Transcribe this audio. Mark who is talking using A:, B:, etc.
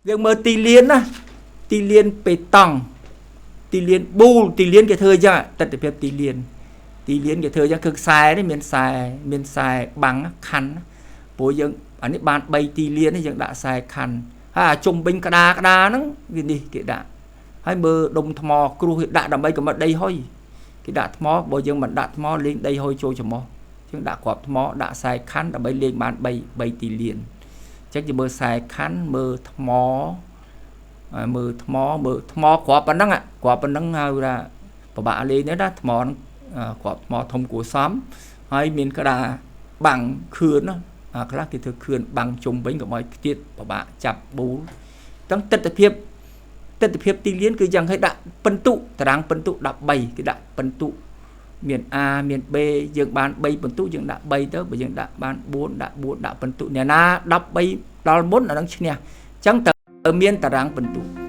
A: យើងមើលទីលានណាទីលានបេតុងទីលានប៊ូលទីលានគេធ្វើអញ្ចឹងទស្សនវិជ្ជាទីលានគេធ្វើអញ្ចឹងគឺខ្សែនេះមានខ្សែបាំងខណ្ឌព្រោះយើងអានេះបាន3ទីលាននេះយើងដាក់ខ្សែខណ្ឌហើយអាជុំវិញក្តារហ្នឹងវានេះគេដាក់ហើយមើលដុំថ្មគ្រួសគេដាក់ដើម្បីកុំឲ្យដីហុយគេដាក់ថ្មបើយើងមិនដាក់ថ្មលេងដីហុយចូលច្រមុះយើងដាក់គ្រាប់ថ្មដាក់ខ្សែខណ្ឌដើម្បីលេងបាន3ទីលានអញ្ចឹងយើងមើលខ្សែខណ្ឌមើលថ្មគ្រាប់ប៉ុណ្ណឹងហៅថាពិបាកលេងទេណាថ្មហ្នឹងគ្រាប់ថ្មធំគួរសមហើយមានក្តារបាំងខឿនណាខ្លះគេធ្វើខឿនបាំងជុំវិញកុំឲ្យខ្ទៀតពិបាកចាប់ប៊ូលទាំងទស្សនវិជ្ជាទីលានគឺយ៉ាងឲ្យដាក់ពិន្ទុតារាងពិន្ទុ13គេដាក់ពិន្ទុមាន A មាន B យើងបាន3ពិន្ទុយើងដាក់3ទៅបើយើងដាក់បាន4ដាក់ពិន្ទុអ្នកណា13ដល់មុនអានឹងឈ្នះអញ្ចឹងត្រូវមានតារាងពិន្ទុ